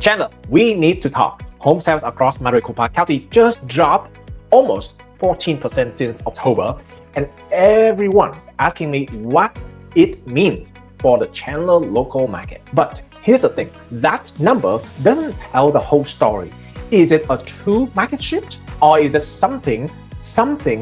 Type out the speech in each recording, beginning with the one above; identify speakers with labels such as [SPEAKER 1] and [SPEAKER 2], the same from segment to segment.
[SPEAKER 1] Chandler, we need to talk. Home sales across Maricopa County just dropped almost 14% since October, and everyone's asking me what it means for the Chandler local market. But here's the thing, that number doesn't tell the whole story. Is it a true market shift, or is it something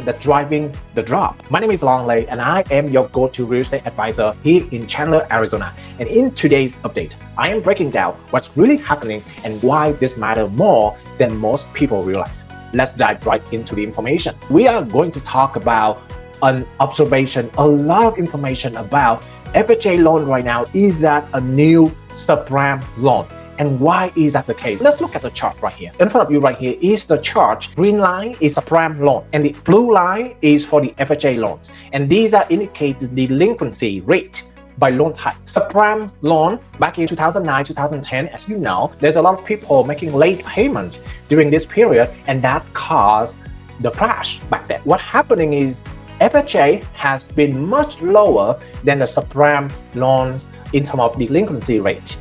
[SPEAKER 1] that's driving the drop? My name is Long Lei, and I am your go-to real estate advisor here in Chandler, Arizona. And in today's update, I am breaking down what's really happening and why this matters more than most people realize. Let's dive right into the information. We are going to talk about an observation, a lot of information about FHA loan right now. Is that a new subprime loan? And why is that the case? Let's look at the chart right here. In front of you right here is the chart. Green line is a prime loan, and the blue line is for the FHA loans. And these are indicate the delinquency rate by loan type. Subprime loan back in 2009, 2010, as you know, there's a lot of people making late payment during this period, and that caused the crash back then. What happening is FHA has been much lower than the subprime loans in terms of delinquency rate.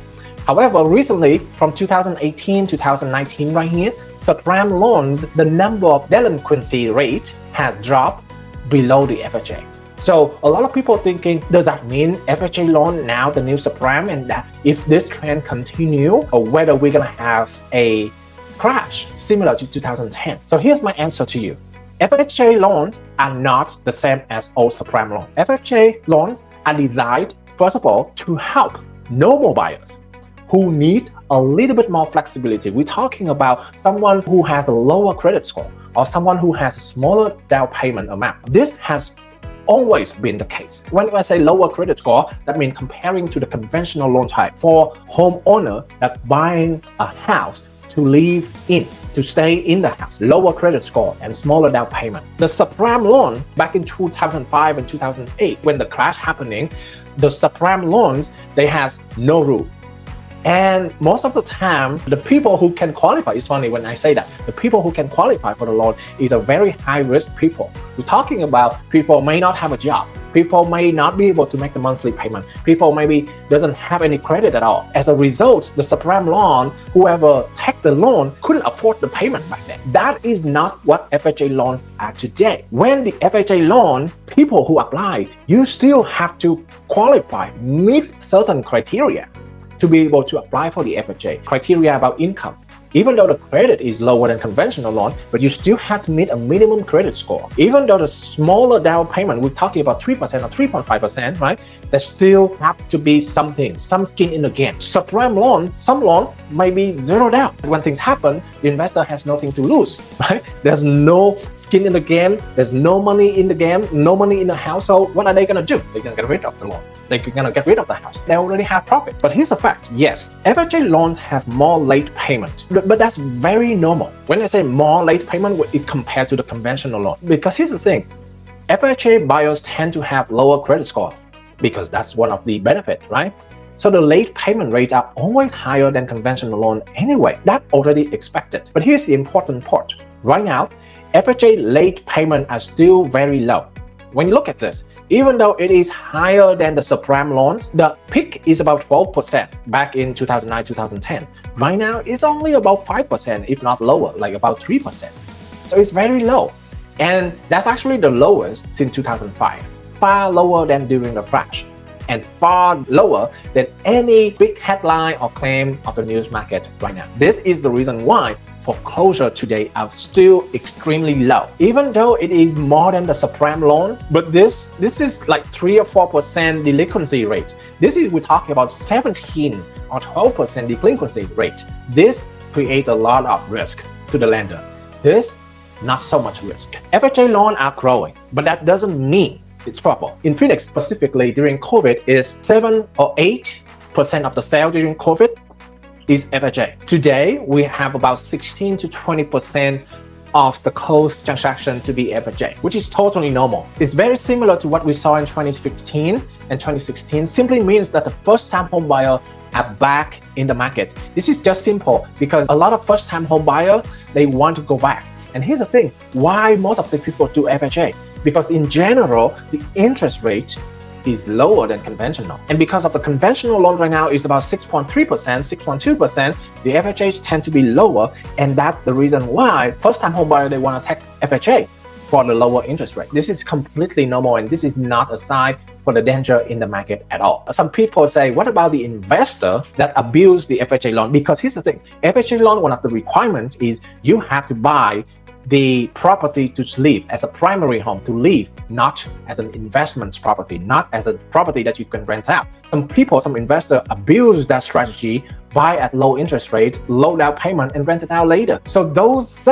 [SPEAKER 1] However, recently, from 2018 to 2019 right here, subprime loans, the number of delinquency rate has dropped below the FHA. So a lot of people thinking, does that mean FHA loan now the new subprime, and that if this trend continue, or whether we're gonna have a crash similar to 2010? So here's my answer to you. FHA loans are not the same as old subprime loans. FHA loans are designed, first of all, to help normal buyers who need a little bit more flexibility. We're talking about someone who has a lower credit score or someone who has a smaller down payment amount. This has always been the case. When I say lower credit score, that means comparing to the conventional loan type for homeowner that buying a house to live in, to stay in the house, lower credit score and smaller down payment. The subprime loan back in 2005 and 2008, when the crash happening, the subprime loans, they has no rule. And most of the time, the people who can qualify, it's funny when I say that, the people who can qualify for the loan is a very high-risk people. We're talking about people may not have a job. People may not be able to make the monthly payment. People maybe doesn't have any credit at all. As a result, the subprime loan, whoever take the loan couldn't afford the payment back then. That is not what FHA loans are today. When the FHA loan, people who apply, you still have to qualify, meet certain criteria to be able to apply for the FHA. Criteria about income. Even though the credit is lower than conventional loan, but you still have to meet a minimum credit score. Even though the smaller down payment, we're talking about 3% or 3.5%, right? There still have to be something, some skin in the game. Subprime loan, some loan may be zero down. When things happen, the investor has nothing to lose, right? There's no skin in the game. There's no money in the game, no money in the house. So what are they gonna do? They're gonna get rid of the loan. They're gonna get rid of the house. They already have profit. But here's a fact. Yes, FHA loans have more late payment, but that's very normal. When I say more late payment, it compared to the conventional loan. Because here's the thing, FHA buyers tend to have lower credit score because that's one of the benefits, right? So the late payment rates are always higher than conventional loan anyway. That's already expected. But here's the important part. Right now, FHA late payment are still very low. When you look at this, even though it is higher than the subprime loans, the peak is about 12% back in 2009, 2010. Right now, it's only about 5%, if not lower, like about 3%. So it's very low. And that's actually the lowest since 2005, far lower than during the crash, and far lower than any big headline or claim of the news market right now. This is the reason why foreclosure today are still extremely low, even though it is more than the subprime loans. But this is like 3 or 4% delinquency rate. This is, we're talking about 17 or 12% delinquency rate. This creates a lot of risk to the lender. This, not so much risk. FHA loans are growing, but that doesn't mean it's trouble. In Phoenix specifically, during COVID, is 7 or 8% of the sale during COVID is FHA. Today, we have about 16 to 20% of the closed transaction to be FHA, which is totally normal. It's very similar to what we saw in 2015 and 2016. Simply means that the first-time home buyer are back in the market. This is just simple because a lot of first-time home buyer, they want to go back. And here's the thing, why most of the people do FHA? Because in general, the interest rate is lower than conventional. And because of the conventional loan right now is about 6.3%, 6.2%, the FHAs tend to be lower, and that's the reason why first-time homebuyer they want to take FHA for the lower interest rate. This is completely normal, and this is not a sign for the danger in the market at all. Some people say, what about the investor that abuse the FHA loan? Because here's the thing, FHA loan, one of the requirements is you have to buy the property to live as a primary home to live, not as an investment property, not as a property that you can rent out. Some people, some investors abuse that strategy, buy at low interest rate, low down payment, and rent it out later. So those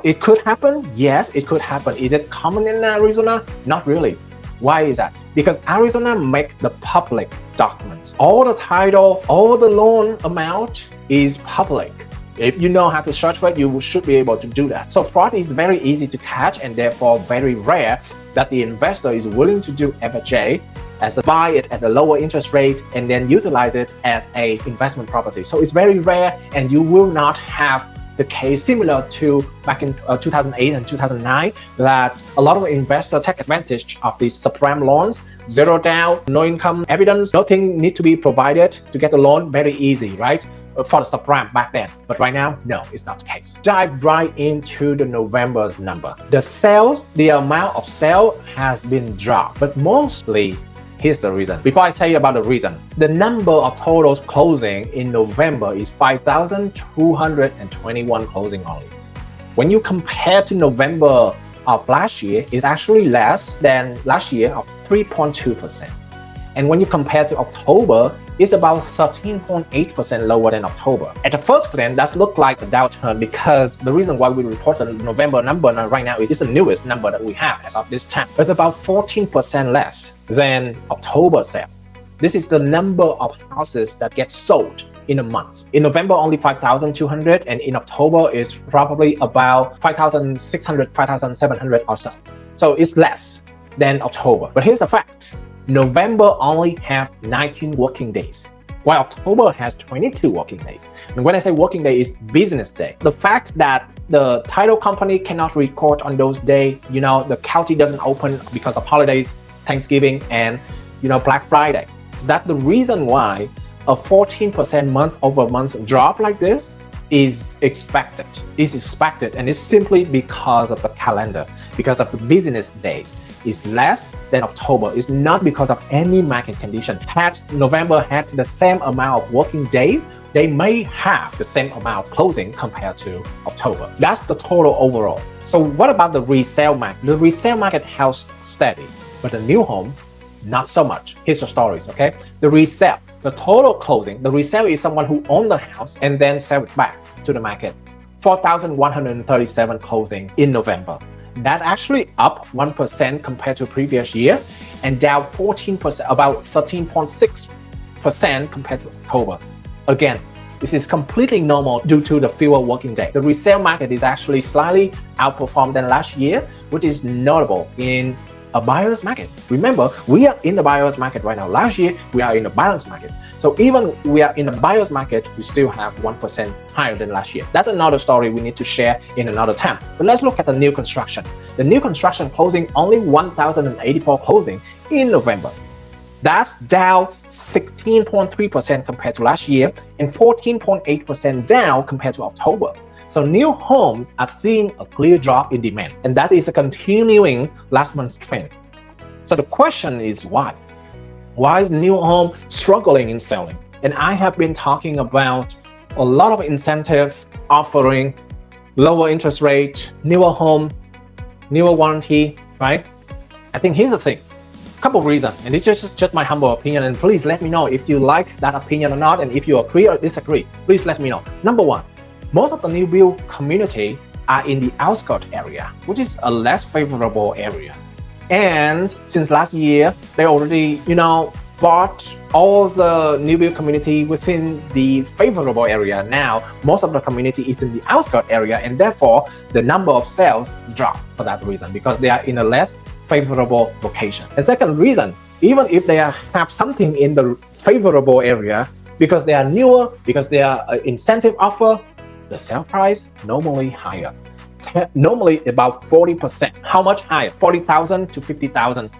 [SPEAKER 1] it could happen. Yes, it could happen. Is it common in Arizona? Not really. Why is that? Because Arizona make the public documents. All the title, all the loan amount is public. If you know how to search for it, you should be able to do that. So fraud is very easy to catch, and therefore very rare that the investor is willing to do FHA as a buy it at a lower interest rate and then utilize it as a investment property. So it's very rare, and you will not have the case similar to back in 2008 and 2009 that a lot of investors take advantage of these subprime loans, zero down, no income evidence, nothing need to be provided to get the loan, very easy, right? For the subprime back then. But right now, no, it's not the case. Dive right into the November's number. The sales, the amount of sale has been dropped, but mostly here's the reason. Before I tell you about the reason, the number of totals closing in November is 5,221 closing only. When you compare to November of last year, it's actually less than last year of 3.2%. And when you compare to October, it's about 13.8% lower than October. At the first glance, that looks like a downturn because the reason why we report the November number right now is the newest number that we have as of this time. It's about 14% less than October sale. This is the number of houses that get sold in a month. In November, only 5,200, and in October, it's probably about 5,600, 5,700 or so. So it's less than October. But here's the fact. November only have 19 working days, while October has 22 working days. And when I say working day, is business day. The fact that the title company cannot record on those days, the county doesn't open because of holidays, Thanksgiving, and Black Friday. So that's the reason why a 14% month-over-month drop like this is expected. It's expected, and it's simply because of the calendar, because of the business days. Is less than October. It's not because of any market condition. Had November had the same amount of working days, they may have the same amount of closing compared to October. That's the total overall. So what about the resale market? The resale market held steady, but the new home, not so much. Here's the stories, okay? The resale, the total closing, the resale is someone who owns the house and then sell it back to the market. 4,137 closing in November. That actually up 1% compared to previous year, and down 14%, about 13.6% compared to October. Again, this is completely normal due to the fewer working days. The resale market is actually slightly outperformed than last year, which is notable in a buyer's market. Remember, we are in the buyer's market right now. Last year, we are in the buyer's market. So even we are in the buyer's market, we still have 1% higher than last year. That's another story we need to share in another time. But let's look at the new construction. The new construction closing only 1,084 closing in November. That's down 16.3% compared to last year and 14.8% down compared to October. So new homes are seeing a clear drop in demand, and that is a continuing last month's trend. So the question is why? Why is new home struggling in selling? And I have been talking about a lot of incentive offering, lower interest rate, newer home, newer warranty, right? I think here's the thing. Couple of reasons, and it's just my humble opinion, and please let me know if you like that opinion or not, and if you agree or disagree, please let me know. Number one, most of the new build community are in the outskirts area, which is a less favorable area. And since last year, they already, bought all the new build community within the favorable area. Now, most of the community is in the outskirts area, and therefore the number of sales drop for that reason, because they are in a less favorable location. The second reason, even if they have something in the favorable area, because they are newer, because they are incentive offer, the sale price normally higher. Normally about 40%. How much higher? 40,000 to 50,000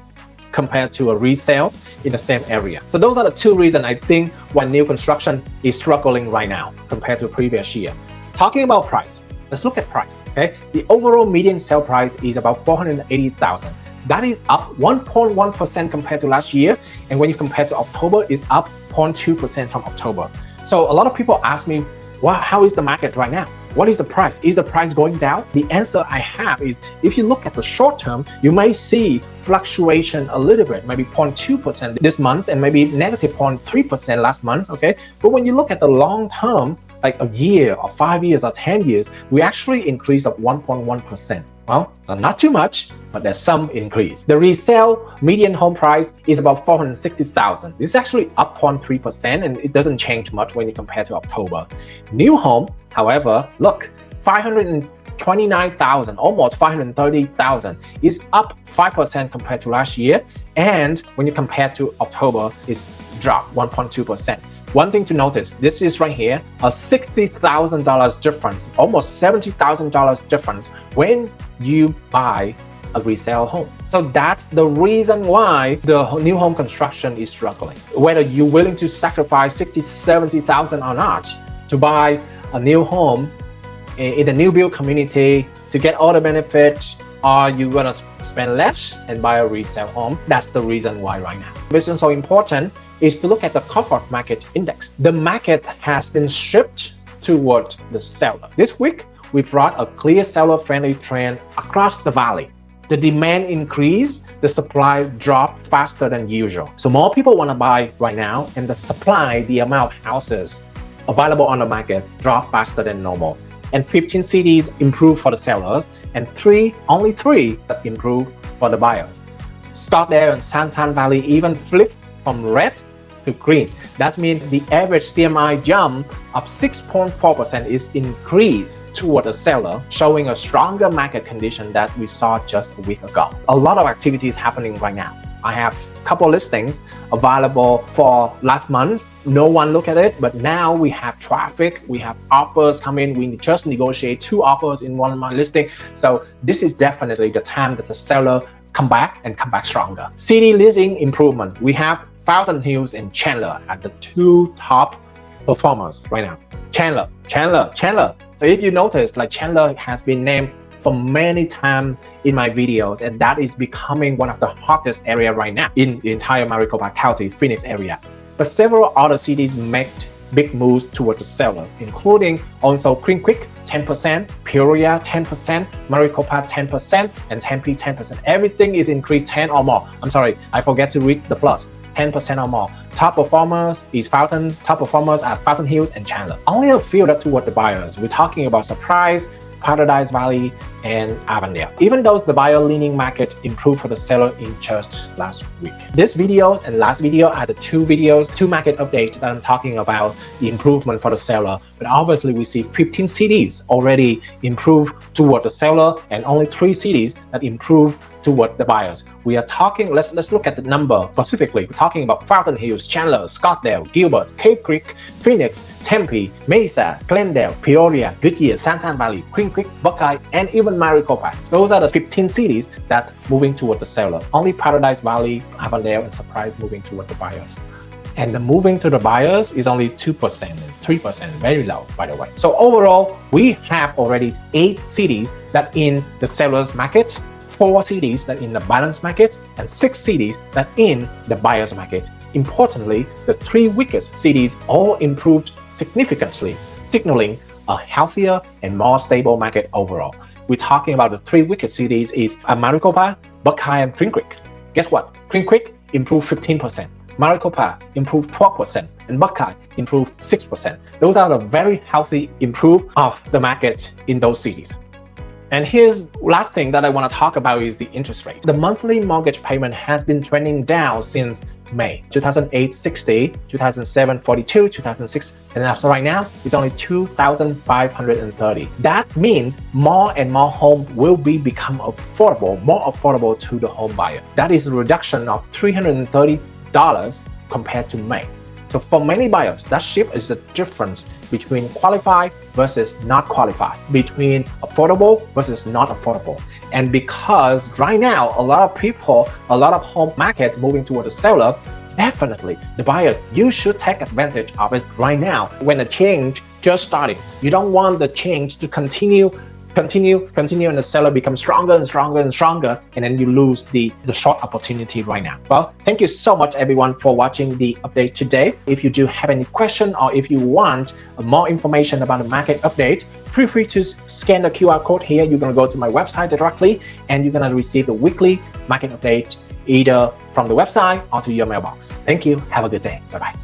[SPEAKER 1] compared to a resale in the same area. So those are the two reasons I think why new construction is struggling right now compared to previous year. Talking about price, let's look at price. Okay, the overall median sale price is about $480,000. That is up 1.1% compared to last year, and when you compare to October, it's up 0.2% from October. So a lot of people ask me, well, how is the market right now? What is the price? Is the price going down? The answer I have is, if you look at the short term, you may see fluctuation a little bit, maybe 0.2% this month and maybe negative 0.3% last month, okay? But when you look at the long term, like a year or 5 years or 10 years, we actually increase of 1.1%. Well, not too much, but there's some increase. The resale median home price is about $460,000. This is actually up 0.3%, and it doesn't change much when you compare to October. New home, however, look, $529,000, almost $530,000, is up 5% compared to last year, and when you compare to October, it's dropped 1.2%. One thing to notice, this is right here, a $60,000 difference, almost $70,000 difference when you buy a resale home. So that's the reason why the new home construction is struggling. Whether you're willing to sacrifice $60,000, $70,000 or not to buy a new home in the new build community to get all the benefits, or you're gonna spend less and buy a resale home, that's the reason why right now. This is so important is to look at the comfort market index. The market has been shifted toward the seller. This week, we brought a clear seller-friendly trend across the valley. The demand increased, the supply dropped faster than usual. So more people want to buy right now, and the supply, the amount of houses available on the market, dropped faster than normal. And 15 cities improved for the sellers, and only three that improved for the buyers. Scottsdale and Santan Valley even flipped from red to green. That means the average CMI jump of 6.4% is increased toward the seller, showing a stronger market condition that we saw just a week ago. A lot of activities happening right now. I have a couple listings available for last month. No one looked at it, but now we have traffic, we have offers coming. We just negotiate 2 offers in one of my listing. So this is definitely the time that the seller come back stronger. City listing improvement. We have Fountain Hills and Chandler are the 2 top performers right now. Chandler. So if you notice, like Chandler has been named for many times in my videos, and that is becoming one of the hottest area right now in the entire Maricopa County, Phoenix area. But several other cities make big moves towards the sellers, including also Green Creek 10%, Peoria 10%, Maricopa 10%, and Tempe 10%. Everything is increased 10 or more. I'm sorry, I forget to read the plus. 10% or more. Top performers is Fountains. Top performers are Fountain Hills and Chandler. Only a few that toward the buyers. We're talking about Surprise, Paradise Valley, and Avondale. Even though the buyer-leaning market improved for the seller in just last week. This videos and last video are the 2 market updates that I'm talking about the improvement for the seller. But obviously we see 15 cities already improve toward the seller, and only 3 cities that improve toward the buyers. We are talking, let's look at the number specifically. We're talking about Fountain Hills, Chandler, Scottsdale, Gilbert, Cave Creek, Phoenix, Tempe, Mesa, Glendale, Peoria, Goodyear, Santan Valley, Green Creek, Buckeye, and even Maricopa. Those are the 15 cities that's moving toward the seller. Only Paradise Valley, Avondale, and Surprise moving toward the buyers. And the moving to the buyers is only 2% and 3%, very low, by the way. So overall, we have already 8 cities that in the seller's market, 4 cities that in the balanced market, and 6 cities that in the buyer's market. Importantly, the 3 weakest cities all improved significantly, signaling a healthier and more stable market overall. We're talking about the 3 weakest cities is Maricopa, Buckeye, and Green Creek. Guess what? Green Creek improved 15%. Maricopa improved 12%, and Buckeye improved 6%. Those are the very healthy improve of the market in those cities. And here's last thing that I want to talk about is the interest rate. The monthly mortgage payment has been trending down since May. 2008, 60, 2007, 42, 2006, and as right now, it's only 2,530. That means more and more homes will become affordable, more affordable to the home buyer. That is a reduction of $330 compared to May. So for many buyers, that shift is the difference between qualified versus not qualified, between affordable versus not affordable. And because right now, a lot of people, a lot of home market moving toward the seller, definitely the buyer, you should take advantage of it right now when the change just starting. You don't want the change to continue, and the seller becomes stronger and stronger and stronger, and then you lose the short opportunity right now. Well, thank you so much everyone for watching the update today. If you do have any question or if you want more information about the market update, feel free to scan the QR code here. You're going to go to my website directly and you're going to receive the weekly market update either from the website or to your mailbox. Thank you. Have a good day. Bye-bye.